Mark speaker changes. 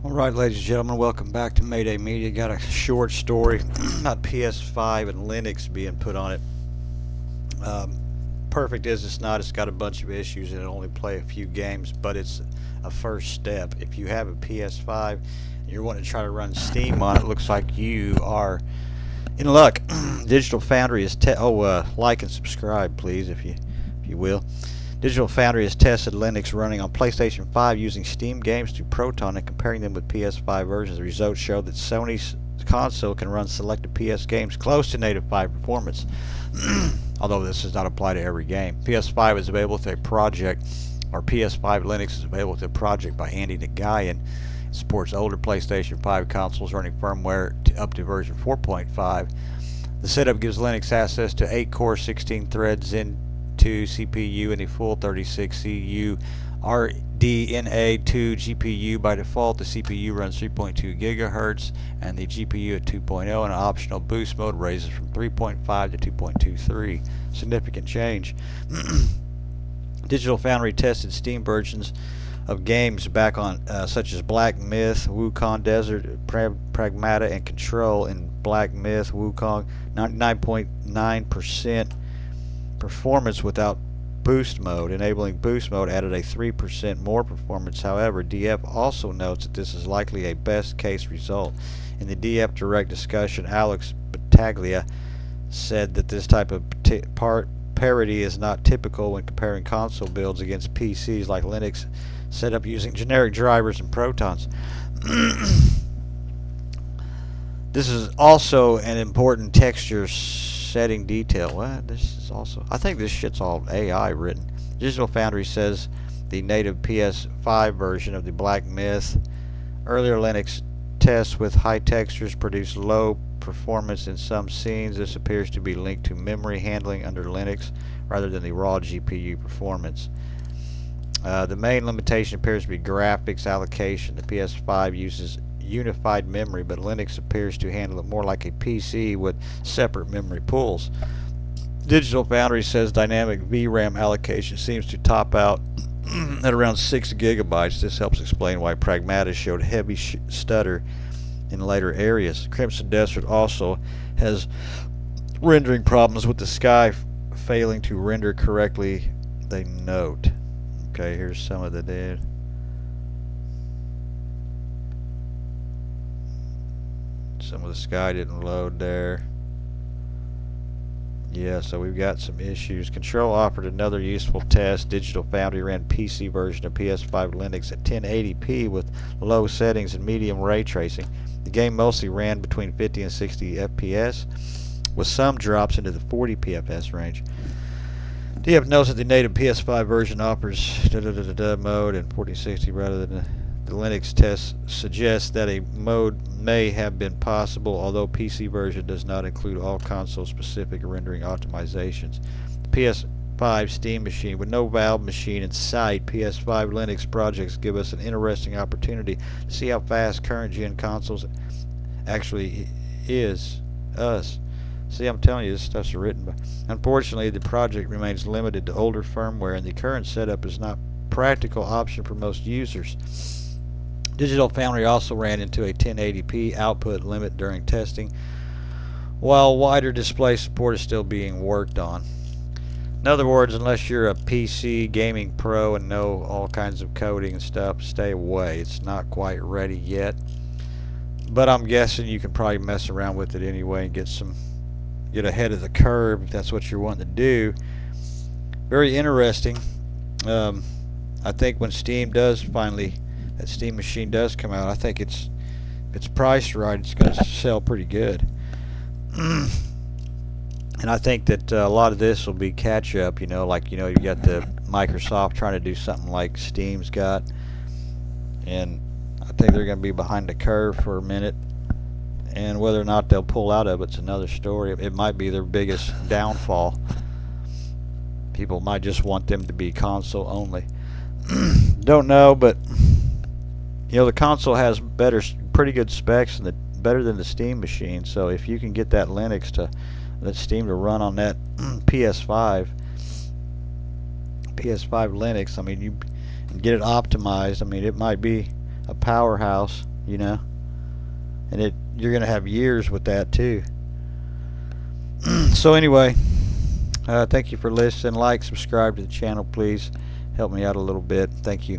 Speaker 1: Alright, ladies and gentlemen, welcome back to Mayday Media. Got a short story about PS5 and Linux being put on it. Perfect as it's not, it's got a bunch of issues and it'll only play a few games, but it's a first step. If you have a PS5 and you're wanting to try to run Steam on it, looks like you are in luck. Digital Foundry is like and subscribe, please, if you will. Digital Foundry has tested Linux running on PlayStation 5 using Steam games through Proton and comparing them with PS5 versions. The results show that Sony's console can run selected PS games close to native 5 performance, although this does not apply to every game. PS5 is available with a project, or PS5 Linux is available with a project by Andy Nagayan. It supports older PlayStation 5 consoles running firmware up to version 4.5. The setup gives Linux access to 8-core, 16-thread Zen 2 CPU and a full 36 CU RDNA 2 GPU. By default, the CPU runs 3.2 GHz and the GPU at 2.0, and an optional boost mode raises from 3.5 to 2.23. Significant change. Digital Foundry tested Steam versions of games back on such as Black Myth, Wukong Desert, Pragmata, and Control. In Black Myth, Wukong, 99.9% performance without boost mode. Enabling boost mode added a 3% more performance. However, DF also notes that this is likely a best case result. In the DF Direct discussion, Alex Battaglia said that this type of parity is not typical when comparing console builds against PCs like Linux set up using generic drivers and Protons. This is also an important texture setting detail. What? This is also, I think this shit's all AI written. Digital Foundry says the native PS5 version of the Black Myth earlier Linux tests with high textures produced low performance in some scenes. This appears to be linked to memory handling under Linux rather than the raw GPU performance. The main limitation appears to be graphics allocation. The PS5 uses unified memory, but Linux appears to handle it more like a PC with separate memory pools. Digital Foundry says dynamic VRAM allocation seems to top out at around 6 gigabytes. This helps explain why Pragmata showed heavy stutter in later areas. Crimson Desert also has rendering problems with the sky failing to render correctly, they note. Okay, here's some of the data. Some of the sky didn't load there. Yeah, so we've got some issues. Control offered another useful test. Digital Foundry ran PC version of PS5 Linux at 1080p with low settings and medium ray tracing. The game mostly ran between 50 and 60 FPS, with some drops into the 40 FPS range. DF knows that the native PS5 version offers mode and 4060 rather than the Linux test suggests that a mode may have been possible, although PC version does not include all console-specific rendering optimizations. The PS5 Steam machine with no Valve machine in sight, PS5 Linux projects give us an interesting opportunity to see how fast current-gen consoles actually is us. See, I'm telling you, this stuff's written by. Unfortunately, the project remains limited to older firmware, and the current setup is not a practical option for most users. Digital Foundry also ran into a 1080p output limit during testing, while wider display support is still being worked on. In other words, unless you're a PC gaming pro and know all kinds of coding and stuff, stay away. It's not quite ready yet, but I'm guessing you can probably mess around with it anyway and get ahead of the curve if that's what you're wanting to do. Very interesting. I think when Steam does finally, that Steam machine does come out, I think if it's priced right, it's going to sell pretty good. And I think that a lot of this will be catch up, you got the Microsoft trying to do something like Steam's got, and I think they're going to be behind the curve for a minute, and whether or not they'll pull out of it's another story. It might be their biggest downfall. People might just want them to be console only. Don't know, but the console has pretty good specs and better than the Steam machine. So if you can get that Steam to run on that PS5 Linux, I mean, you and get it optimized. I mean, it might be a powerhouse. you know, and you're gonna have years with that too. So anyway, thank you for listening. Like, subscribe to the channel, please. Help me out a little bit. Thank you.